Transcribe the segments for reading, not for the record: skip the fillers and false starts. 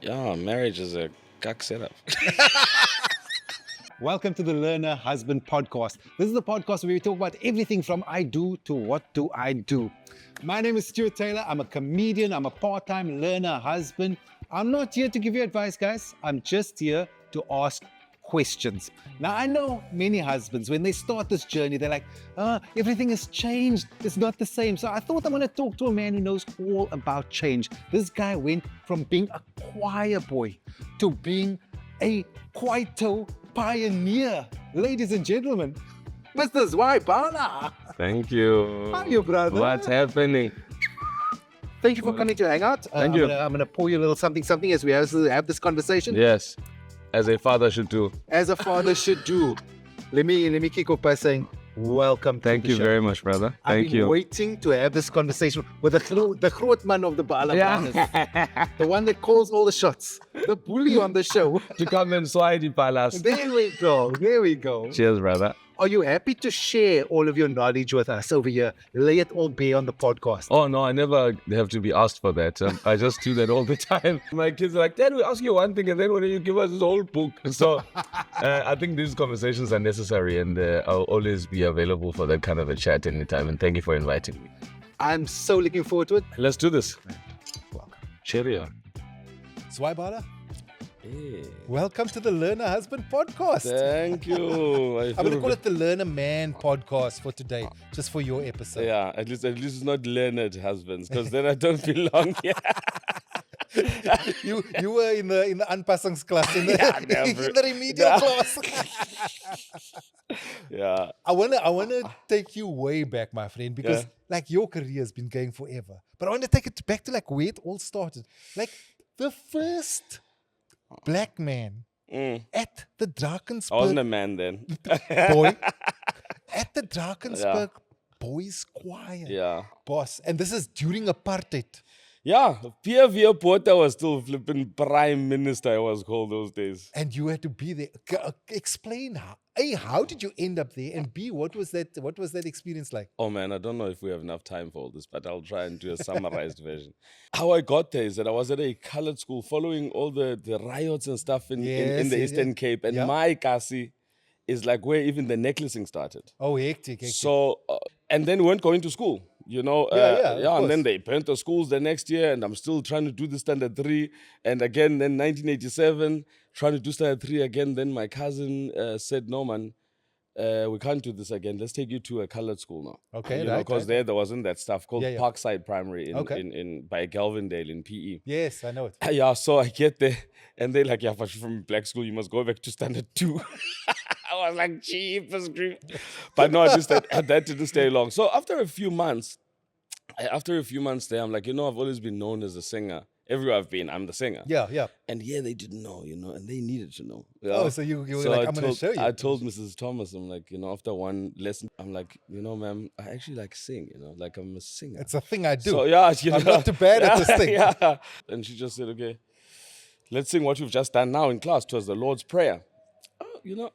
Yeah, marriage is a cuck setup. Welcome to the Learner Husband Podcast. This is the podcast where we talk about everything from I do to what do I do. My name is Stuart Taylor. I'm a comedian. I'm a part-time learner husband. I'm not here to give you advice, guys. I'm just here to ask questions. Now, I know many husbands, when they start this journey, they're like, everything has changed. It's not the same. So I thought I'm going to talk to a man who knows all about change. This guy went from being a choir boy to being a Kwaito pioneer. Ladies and gentlemen, Mr. Zwai Bala. Thank you. How are you, brother? What's happening? Thank you for coming to hang out. Thank you. I'm gonna pour you a little something as we have this conversation. Yes, as a father should do. As a father should do. Let me kick off by saying welcome. Thank you very much, brother. I've Thank been you. waiting to have this conversation with the grootman of the Bala brothers. Yeah. The one that calls all the shots. The bully on the show. To come and Zwai Bala. There we go. There we go. Cheers, brother. Are you happy to share all of your knowledge with us over here? Lay it all bare on the podcast. Oh no, I never have to be asked for that. I just do that all the time. My kids are like, Dad, we ask you one thing and then when you give us this whole book. So I think these conversations are necessary and I'll always be available for that kind of a chat anytime. And thank you for inviting me. I'm so looking forward to it. Let's do this. Welcome. Cheerio. Zwai Bala, welcome to the Learner Husband Podcast. Thank you. I'm going to call it the Learner Man Podcast for today, just for your episode. Yeah, at least it's not learned husbands, because then I don't belong here. You were in the unpassings class, in the, never. in the remedial class. Yeah. I wanna take you way back, my friend, because like your career has been going forever. But I want to take it back to like where it all started. Like the first black man at the Drakensberg I wasn't a man then. boy at the Drakensberg Boys Choir. Yeah. Boss. And this is during apartheid. Yeah. Pierre Porter was still flipping prime minister, I was called those days. And you had to be there. Explain how. A, how did you end up there? And B, what was that experience like? Oh man, I don't know if we have enough time for all this, but I'll try and do a summarized version. How I got there is that I was at a colored school following all the riots and stuff in the Eastern Cape. And my kasi is like where even the necklacing started. Oh, hectic. So, and then we weren't going to school, you know. And then they burnt the schools the next year, and I'm still trying to do the standard 3. And again, then 1987, trying to do standard 3 again. Then my cousin said, no, man, we can't do this again. Let's take you to a colored school now. Okay, because there wasn't that stuff called Yeah. Parkside Primary in by Galvindale in PE. Yes, I know it. Yeah, so I get there, and they're like, yeah, but you're from black school, you must go back to standard 2. I was like, jeepers creep. But no, that didn't stay long. So after a few months there, I'm like, I've always been known as a singer. Everywhere I've been, I'm the singer. Yeah. And they didn't know, and they needed to know. Oh, so you were like, I'm going to show you. I told Mrs. Thomas, I'm like, after one lesson, I'm like, ma'am, I actually like sing, like I'm a singer. It's a thing I do. So yeah, I'm not too bad at this thing. Yeah. And she just said, okay, let's sing what we've just done now in class. It was the Lord's Prayer.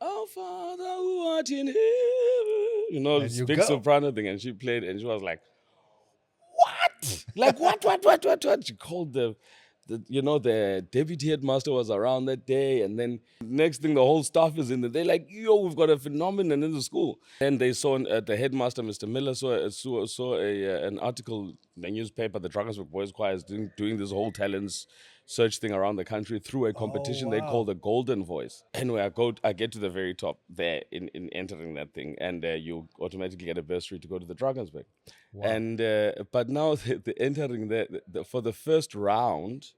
Our Father who art in heaven. This big soprano thing. And she played and she was like, what? Like, what? She called the deputy headmaster was around that day. And then next thing, the whole staff is in there. They're like, we've got a phenomenon in the school. And they saw the headmaster, Mr. Miller, saw an article in the newspaper, the Drakensberg Boys Choir is doing this whole talents search thing around the country through a competition they call the Golden Voice. Anyway, I get to the very top there in entering that thing, and you automatically get a bursary to go to the Drakensberg. Wow. And but now the entering for the first round,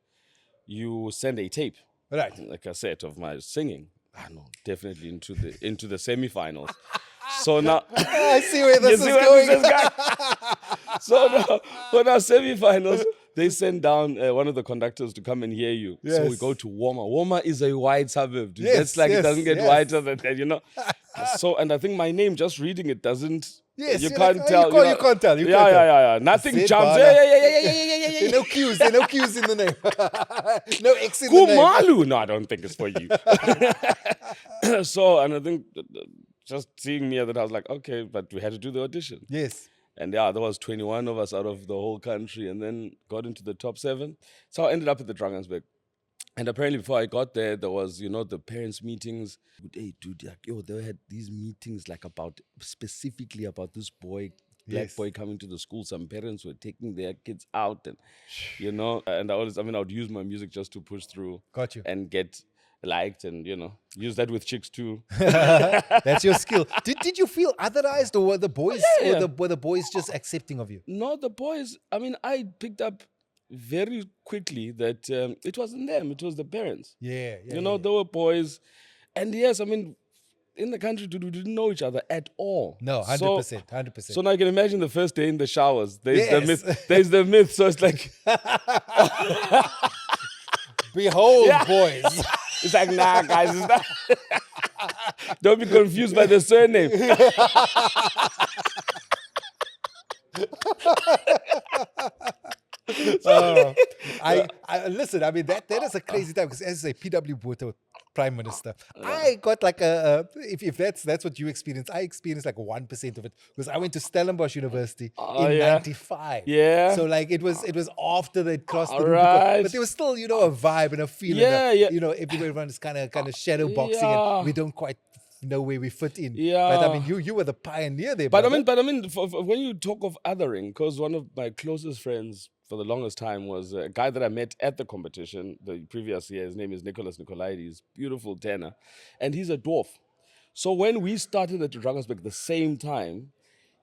you send a tape, Right. like a set of my singing. I know, definitely into the semifinals. So now I see where this is where going. this is going. So now, for our semifinals, they send down one of the conductors to come and hear you. Yes. So we go to Woma. Woma is a white suburb. Dude. Yes, It's like yes, it doesn't get yes. whiter than that, So, and I think my name, just reading it, doesn't. Yes, you you're can't like, tell. you can't tell. You yeah, can't tell. yeah. Nothing Zwai jumps. Bala. Yeah. There are no Q's in the name. No X in the name. Kumalu. No, I don't think it's for you. So, and I think just seeing me that I was like, okay, but we had to do the audition. Yes. And there was 21 of us out of the whole country, and then got into the top 7. So I ended up at the Drakensberg. And apparently before I got there, there was, the parents' meetings. Hey, dude, like, they had these meetings like specifically about this boy, black boy coming to the school. Some parents were taking their kids out and, and I would use my music just to push through. Got you. And get liked and, use that with chicks too. That's your skill. Did you feel otherized, or were the boys, were the boys just accepting of you? No, the boys, I picked up very quickly that it wasn't them, it was the parents. Yeah. There were boys. And yes, in the country, we didn't know each other at all. No, 100%, 100%. So now I can imagine the first day in the showers. There's the Yes. myth. There's the myth. So it's like, Behold, boys. it's like, nah, guys, it's not. Don't be confused by the surname. I listen. That is a crazy time, because as a PW Botha Prime Minister, I got like if that's what you experienced, I experienced like 1% of it, because I went to Stellenbosch University in '95. Yeah. So like it was after they'd crossed the Right. but there was still a vibe and a feeling. Everyone is kind of shadow boxing, and we don't quite know where we fit in. Yeah. But you were the pioneer there. But brother. for when you talk of othering, because one of my closest friends for the longest time was a guy that I met at the competition the previous year. His name is Nicholas Nicolaides, beautiful tenor, and he's a dwarf. So when we started at Drakensberg the same time,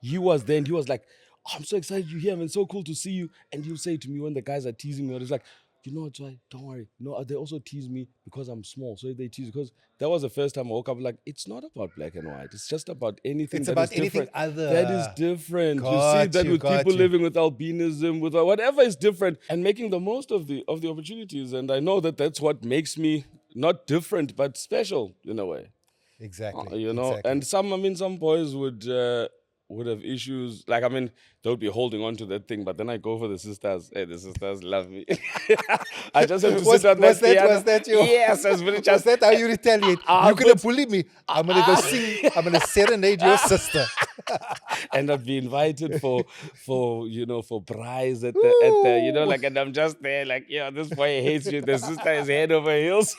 he was like, oh, I'm so excited you're here, man, so cool to see you. And he'll say to me when the guys are teasing me, it's like, you know what, Zwai, don't worry. No, they also tease me because I'm small. So they tease, because that was the first time I woke up like, it's not about black and white. It's just about anything It's that about is different. anything other. That is different. You see Got that you, with got people you. living with albinism, with whatever is different, and making the most of the opportunities. And I know that that's what makes me not different, but special in a way. Exactly. Exactly. And some boys would have issues. Like, they would be holding on to that thing, but then I go for the sisters. Hey, the sisters love me. I just have to sit on that piano. Was that you? Yes, Was that how you retaliate? You're gonna bully me. I'm gonna go sing. I'm gonna serenade your sister. And I'd be invited for prize at the and I'm just there like, this boy hates you. The sister is head over heels.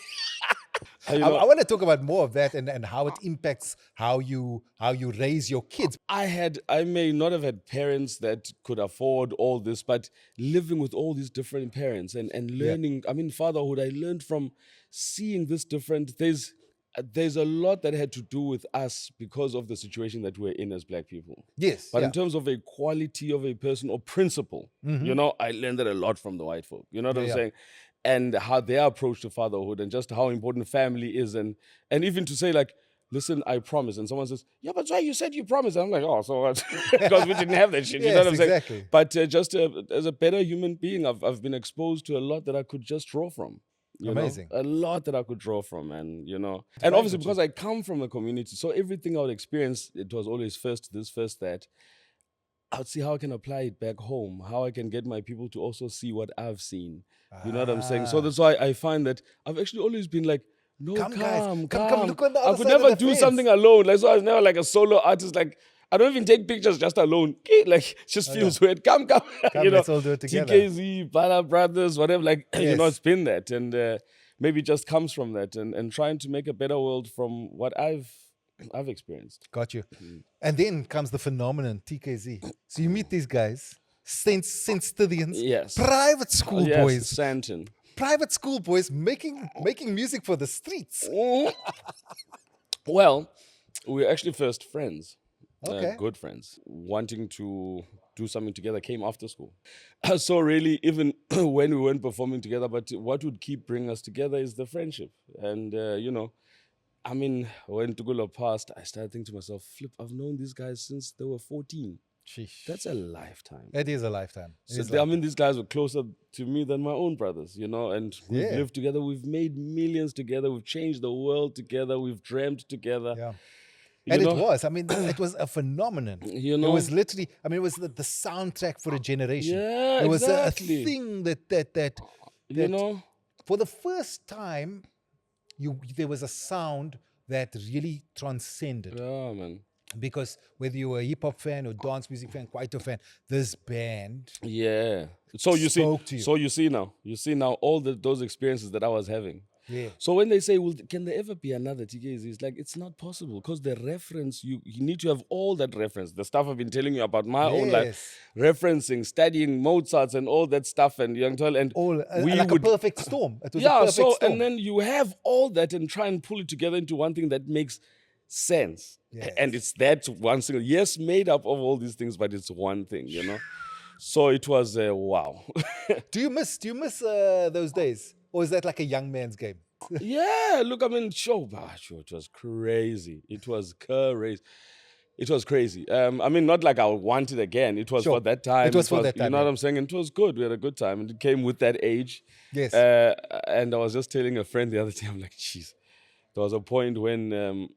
I want to talk about more of that and how it impacts how you raise your kids. I may not have had parents that could afford all this, but living with all these different parents and learning, fatherhood, I learned from seeing this different. There's a lot that had to do with us because of the situation that we're in as black people. Yes. But in terms of a quality of a person or principle, I learned that a lot from the white folk. You know what I'm saying? And how their approach to fatherhood and just how important family is. And even to say like, listen, I promise. And someone says, yeah, but Zwai, you said you promised. And I'm like, oh, so what? Because we didn't have that shit. You know what I'm saying? But as a better human being, I've been exposed to a lot that I could just draw from. Amazing. A lot that I could draw from. And, and obviously because I come from a community, so everything I would experience, it was always first this, first that. I would see how I can apply it back home, how I can get my people to also see what I've seen. You know what I'm saying? So that's why I find that I've actually always been like, no, come, look on the other I could side never of the do fence. something alone. Like, so I was never like a solo artist. Like, I don't even take pictures just alone. Like, it just feels weird. Come. Let's all do it together. TKZee, Bala Brothers, whatever. Like, it's been that. And maybe it just comes from that. And trying to make a better world from what I've experienced. Got you. And then comes the phenomenon, TKZee. So you meet these guys, St-Stithians, Yes. private school boys. Santon. Private school boys making music for the streets. Well, we were actually first friends. Okay. Good friends. Wanting to do something together came after school. So really, even when we weren't performing together, but what would keep bringing us together is the friendship. And, when Tugulo passed, I started thinking to myself, flip, I've known these guys since they were 14. Sheesh. That's a lifetime. It is a lifetime. These guys were closer to me than my own brothers, and we've lived together. We've made millions together. We've changed the world together. We've dreamt together. Yeah. And it was. It was a phenomenon. It was literally, it was the soundtrack for a generation. Yeah, it was exactly. a thing that for the first time, there was a sound that really transcended. Yeah, man. Because whether you were a hip hop fan or dance music fan, quite a fan, this band Yeah. So you see, spoke to you. so you see now all those experiences that I was having. Yeah. So when they say, well, can there ever be another TKZee? It's like, it's not possible because the reference, you need to have all that reference. The stuff I've been telling you about my own life, referencing, studying Mozart's and all that stuff and young tell and All like a perfect storm. It was a yeah, perfect so storm. and then you have all that and try and pull it together into one thing that makes sense. Yes. And it's that one single, yes, made up of all these things, but it's one thing, you know. So it was wow. Do you miss those days? Or is that like a young man's game? Yeah, look, I mean, sure, it was crazy. It was crazy. It was crazy. I mean, not like I would want it again. It was Sure. for that time. It was for that time, You know what yeah. I'm saying? And it was good. We had a good time. And it came with that age. Yes. And I was just telling a friend the other day, I'm like, jeez, there was a point when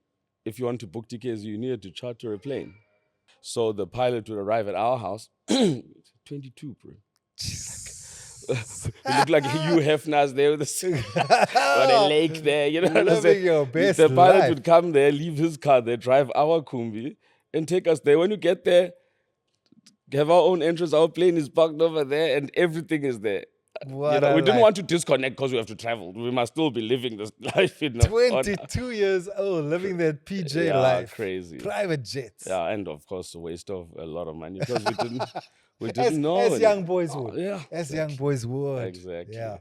if you want to book tickets, you needed to charter a plane. So the pilot would arrive at our house, 22, bro. You look like Hugh Hefner's there with got a lake there, you know what I'm Living saying? your best The pilot life. would come there, leave his car there, drive our Kumbi, and take us there. When you get there, have our own entrance, our plane is parked over there, and everything is there. What we a didn't life. want to disconnect because we have to travel. We must still be living this life. 22 years old, living that PJ life. Crazy. Private jets. Yeah, and of course, a waste of a lot of money because we didn't know. As young boys would. Yeah, As young boys would. Exactly. Yeah.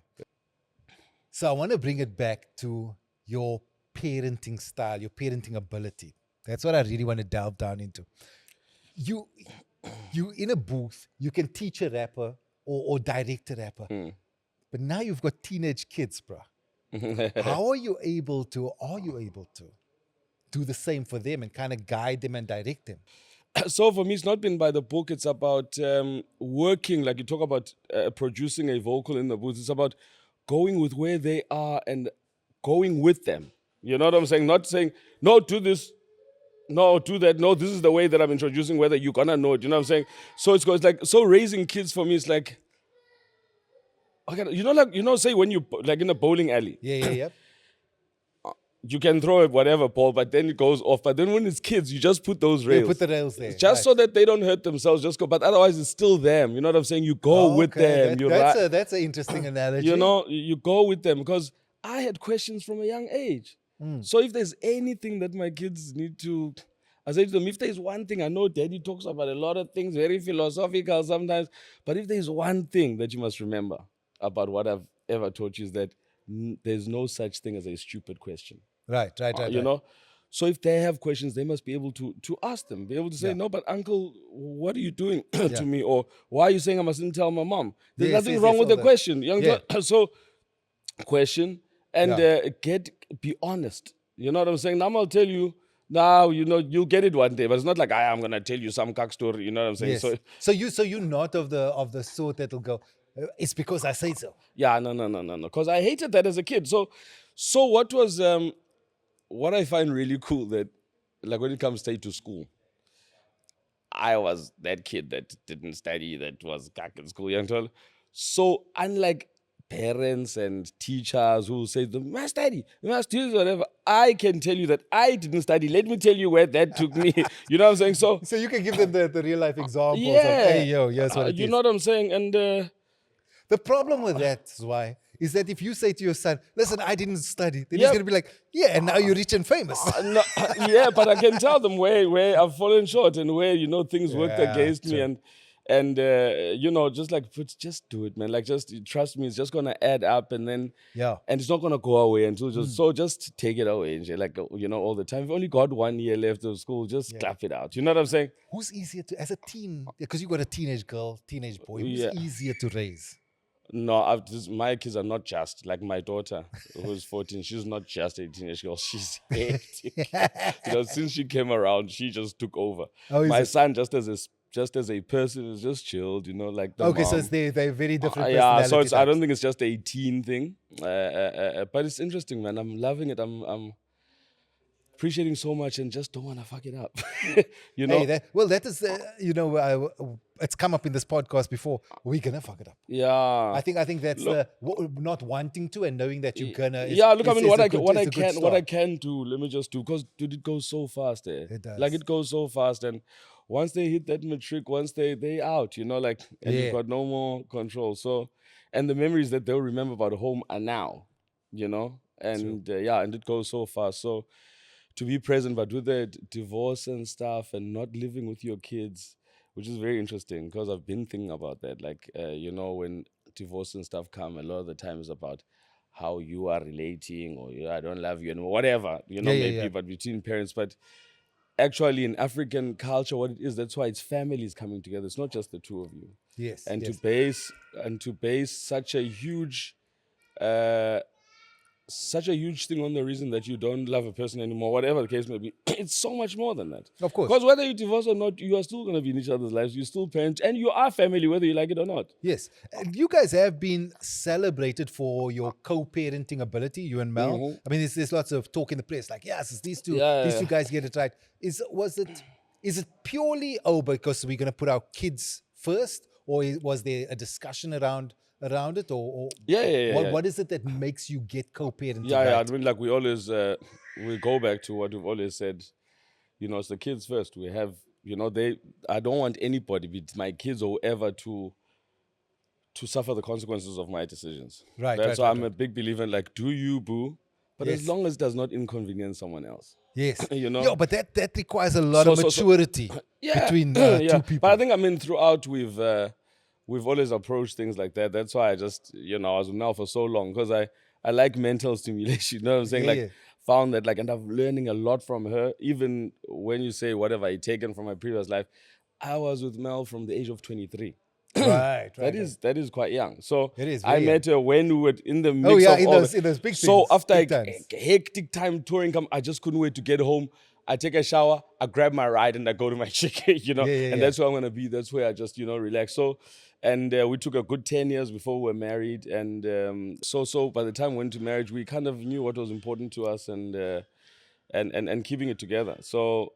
So I want to bring it back to your parenting style, your parenting ability. That's what I really want to delve down into. You in a booth, you can teach a rapper or direct a rapper. But now you've got teenage kids, bro. How are you able to do the same for them and kind of guide them and direct them? So for me, it's not been by the book. It's about working, like you talk about producing a vocal in the booth. It's about going with where they are and going with them. You know what I'm saying? Not saying, no, do this. No, do that. No, this is the way that I'm introducing, whether you're going to know it. You know what I'm saying? So it's like, so raising kids for me is like, okay, say when you, like in a bowling alley. Yeah. You can throw it whatever ball, but then it goes off. But then when it's kids, you just put those rails. Yeah, put the rails there. Just so that they don't hurt themselves. Just go. But otherwise, it's still them. You know what I'm saying? You go with them. That's an interesting analogy. You know, you go with them because I had questions from a young age. So if there's anything that my kids need to, I say to them, if there's one thing, I know Daddy talks about a lot of things, very philosophical sometimes, but if there's one thing that you must remember about what I've ever taught you is that there's no such thing as a stupid question. Right. You know? So if they have questions, they must be able to ask them, be able to say, no, but uncle, what are you doing to me? Or why are you saying I mustn't tell my mom? There's nothing wrong with the question. So question and be honest. You know what I'm saying? Now I'll tell you, now, you'll get it one day, but it's not like I'm going to tell you some cock story. You know what I'm saying? Yes. So you're not of the sort that'll go, it's because I say so. Yeah, no. Because I hated that as a kid. So what was... what I find really cool that, like when it comes to school, I was that kid that didn't study, that was cack in school, young child. So unlike parents and teachers who say, you must study, you must do whatever, I can tell you that I didn't study. Let me tell you where that took me. You know what I'm saying? So you can give them the real life examples yeah, of, hey, yo, here's what it is. You know what I'm saying? And the problem with that, Zwai, is that if you say to your son, listen, I didn't study, then he's going to be like, yeah, and now you're rich and famous. Yeah, but I can tell them where I've fallen short and where, things worked against me. And just like, just do it, man. Like, just trust me, it's just going to add up and then, and it's not going to go away until just take it away. Like, all the time. If you only got 1 year left of school, just clap it out. You know what I'm saying? Who's easier to, as a teen, because you got a teenage girl, teenage boy, who's easier to raise? No, my kids are not just like my daughter, who's 14. She's not just a teenage girl. She's hectic. Since she came around, she just took over. My son, just as a person, is just chilled. Like the mom. So they're very different. Yeah, so I don't think it's just a teen thing. But it's interesting, man. I'm loving it. appreciating so much and just don't want to fuck it up. You know? Hey, that is, it's come up in this podcast before. We're gonna fuck it up. Yeah. I think that's not wanting to and knowing that you're gonna. Look, I mean, what I start. can do, let me just do, because dude, it goes so fast. It does. Like it goes so fast, and once they hit that matric, once they out, you know, like, and you've got no more control. So, and the memories that they'll remember about home are now, you know, and and it goes so fast. So, to be present, but with the divorce and stuff, and not living with your kids, which is very interesting, because I've been thinking about that. Like, you know, when divorce and stuff come, a lot of the time is about how you are relating, or I don't love you anymore, whatever, you know, but between parents. But actually, in African culture, what it is, that's why it's families coming together. It's not just the two of you. Yes. And yes. to base such a huge thing on the reason that you don't love a person anymore, whatever the case may be, it's so much more than that. Of course. Because whether you divorce or not, you are still going to be in each other's lives. You're still parents, and you are family, whether you like it or not. Yes. And you guys have been celebrated for your co-parenting ability, you and Mel. Mm-hmm. I mean, there's lots of talk in the press, like, yes, these two guys get it right. Is it purely, because we're going to put our kids first, or was there a discussion around it, or what is it that makes you get co-parenting right? I mean, like, we always we go back to what we've always said, you know, it's the kids first. We have, you know, I don't want anybody, be it my kids or whoever, to suffer the consequences of my decisions. Right. So I'm a big believer in, like, do you, boo, but as long as it does not inconvenience someone else. Yes. You know? Yeah, but that requires a lot of maturity between two people. But I think, I mean, throughout we've always approached things like that. That's why I just, you know, I was with Mel for so long, because I like mental stimulation. You know what I'm saying? Found that, like, and I'm learning a lot from her. Even when you say whatever I taken from my previous life, I was with Mel from the age of 23. Right. That is quite young. So it is. I met her when we were in the mix of in those big things. So after a hectic time touring, I just couldn't wait to get home. I take a shower, I grab my ride, and I go to my chick, you know. That's where I'm gonna be. That's where I just, you know, relax. So, and we took a good 10 years before we were married, and so by the time we went to marriage, we kind of knew what was important to us, and keeping it together. So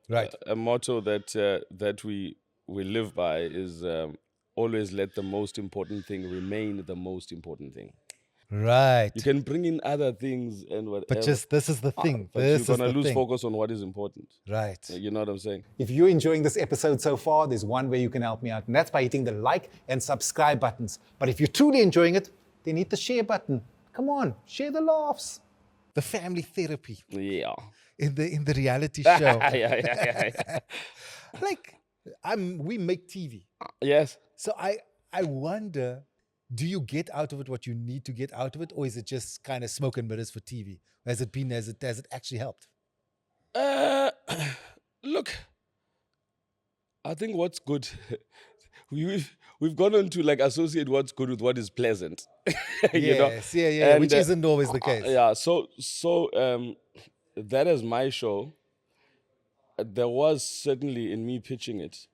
a motto that we live by is always let the most important thing remain the most important thing. Right. You can bring in other things and whatever. But just this is the thing. But you're going to lose focus on what is important. Right. You know what I'm saying? If you're enjoying this episode so far, there's one way you can help me out, and that's by hitting the like and subscribe buttons. But if you're truly enjoying it, then hit the share button. Come on, share the laughs. The family therapy. Yeah. In the reality show. Yeah. Like, we make TV. Yes. So I wonder, do you get out of it what you need to get out of it, or is it just kind of smoke and mirrors for TV? Has it actually helped? Look, I think what's good, we've gone on to, like, associate what's good with what is pleasant. You know? Yeah, which isn't always the case. So that is my show. There was certainly, in me pitching it,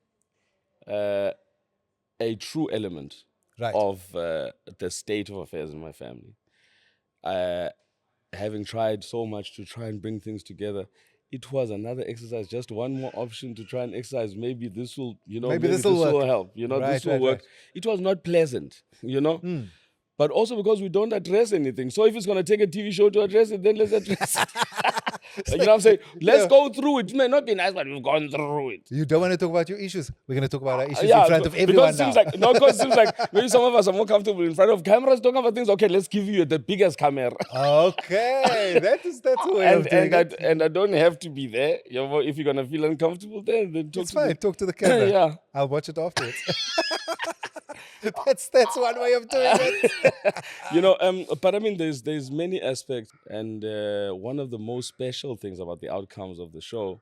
a true element of the state of affairs in my family. Having tried so much to try and bring things together, it was another exercise, just one more option to try and exercise. Maybe this will, you know, maybe this will help. You know, this will work. It was not pleasant, you know. But also because we don't address anything. So if it's going to take a TV show to address it, then let's address it. You know what I'm saying? Let's go through it. It may not be nice, but we've gone through it. You don't want to talk about your issues. We're going to talk about our issues in front of everyone now. Because it seems like maybe some of us are more comfortable in front of cameras talking about things. Okay, let's give you the biggest camera. Okay, that's the way of doing it. And I don't have to be there. You know, if you're going to feel uncomfortable, then talk it's fine. Talk to the camera. Yeah. I'll watch it afterwards. That's one way of doing it. You know, but I mean, there's many aspects, and one of the most special things about the outcomes of the show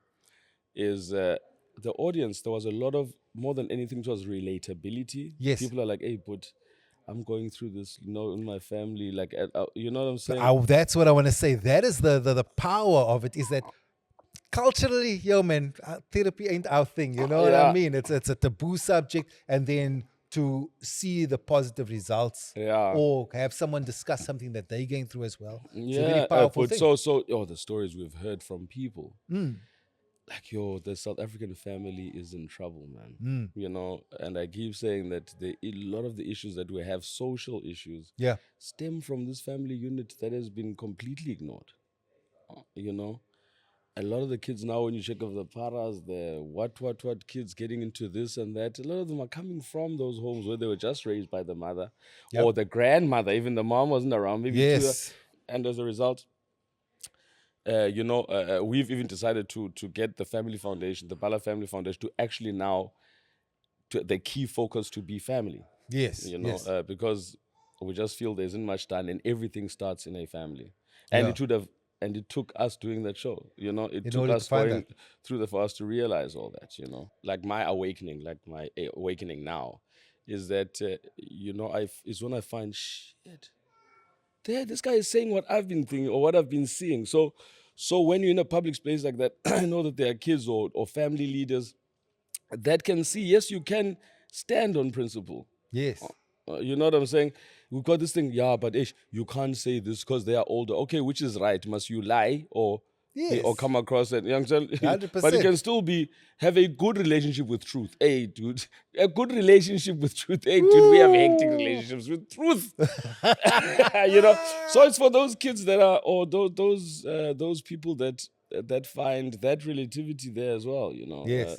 is the audience. There was a lot of, more than anything, it was relatability. Yes. People are like, hey, but I'm going through this, you know, in my family, like, you know what I'm saying? That's what I want to say. That is the power of it, is that culturally, yo man, therapy ain't our thing. You know what I mean? It's a taboo subject, and then to see the positive results, Yeah. or have someone discuss something that they're going through as well. It's a Yeah, very powerful but thing. the stories we've heard from people, like, the South African family is in trouble, man. And I keep saying that a lot of the issues that we have, social issues, Yeah. stem from this family unit that has been completely ignored. A lot of the kids now, when you check of the paras, the what kids getting into this and that, a lot of them are coming from those homes where they were just raised by the mother or the grandmother. Even the mom wasn't around, maybe Yes. and as a result, we've even decided to get the family foundation, the Bala Family Foundation, to actually now, the key focus to be family. Yes. Because we just feel there isn't much done, and everything starts in a family. And it took us doing that show. It took us going through for us to realize all that. Like my awakening now, is that is when I find shit. This guy is saying what I've been thinking or what I've been seeing. So when you're in a public space like that, I know that there are kids or family leaders that can see, yes, you can stand on principle. Yes. You know what I'm saying? We've got this thing, but you can't say this because they are older. Okay, which is right? Must you lie or come across it? 100%. But it can still have a good relationship with truth. Hey, dude, a good relationship with truth. Hey, dude, we have hectic relationships with truth. So it's for those kids that are, or those people that find that relativity there as well. Yes.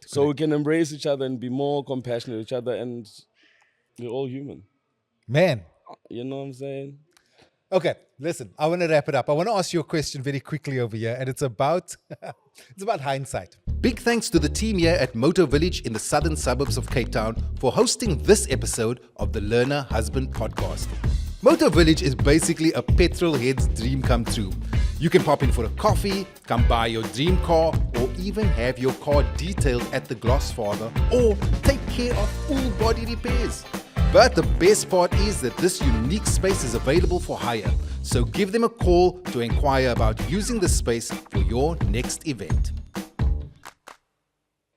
So we can embrace each other and be more compassionate with each other, and we're all human. Man. You know what I'm saying? Okay, listen, I want to wrap it up. I want to ask you a question very quickly over here, and it's about hindsight. Big thanks to the team here at Moto Village in the southern suburbs of Cape Town for hosting this episode of the Learner Husband podcast. Moto Village is basically a petrol-head's dream come true. You can pop in for a coffee, come buy your dream car, or even have your car detailed at the Glossfather, or take care of full body repairs. But the best part is that this unique space is available for hire. So give them a call to inquire about using the space for your next event.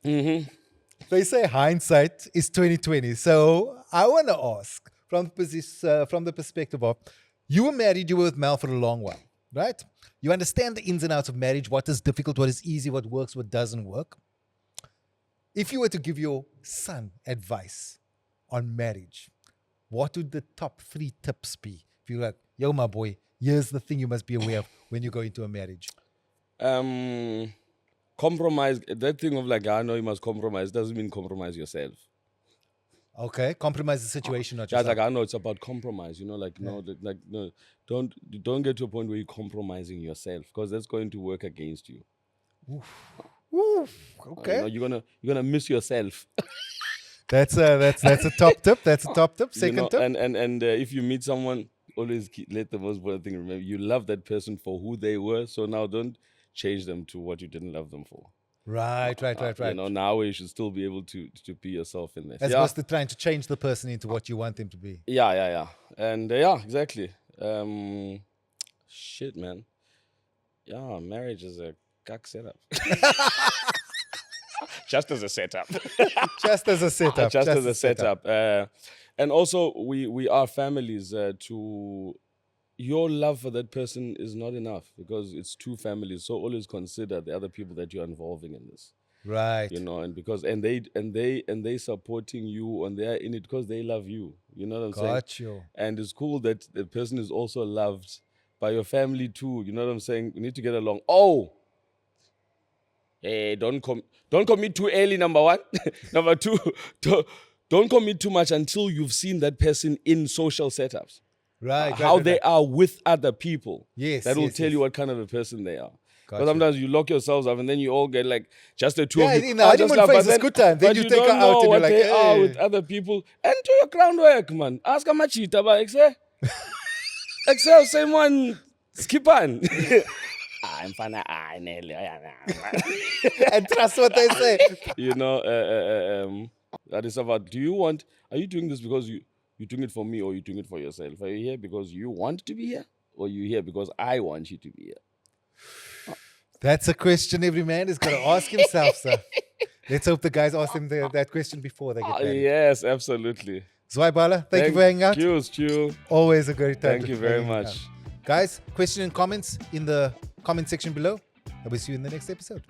They say hindsight is 20/20. So I want to ask from the perspective of, you were married, you were with Mel for a long while, right? You understand the ins and outs of marriage, what is difficult, what is easy, what works, what doesn't work. If you were to give your son advice on marriage, what would the top 3 tips be? If you're like, yo, my boy, here's the thing you must be aware of when you go into a marriage. Compromise. That thing of like, I know you must compromise doesn't mean compromise yourself. Okay, compromise the situation, not Yeah, yourself. like I know it's about compromise. No, don't get to a point where you're compromising yourself, because that's going to work against you. Okay, you're gonna miss yourself. That's a top tip. That's a top tip. Second tip. And if you meet someone, always let the most important thing remember: you love that person for who they were. So now don't change them to what you didn't love them for. Right. Now you should still be able to be yourself in this. As opposed to trying to change the person into what you want them to be. Yeah. And exactly. Shit, man. Yeah, marriage is a cuck setup. Just as a setup. Just as a setup. And also, we are families. Your love for that person is not enough, because it's 2 families. So always consider the other people that you're involving in this. Right. And they supporting you, and they're in it because they love you. You know what I'm saying? Got you. And it's cool that the person is also loved by your family too. You know what I'm saying? We need to get along. Oh. Hey, don't commit too early, number 1. Number 2, don't commit too much until you've seen that person in social setups. Right. How they are with other people. Yes. That will tell you what kind of a person they are. Gotcha. Because sometimes you lock yourselves up and then you all get like just the 2 of you. In the honeymoon phase is good time. Then you take her out and you're like, they are with other people. And do your groundwork, man. Ask how much you taba, Excel, same one. Skip on. I'm fine. And trust what they say. That is about, are you doing this because you're doing it for me, or you're doing it for yourself? Are you here because you want to be here, or you here because I want you to be here? That's a question every man is going to ask himself, sir. Let's hope the guys ask them that question before they get married. Yes, absolutely. Zwai Bala, thank you for hanging out. Thank you, Stu. Always a great time. Thank you very much. Guys, question and comments in the comment section below. I will see you in the next episode.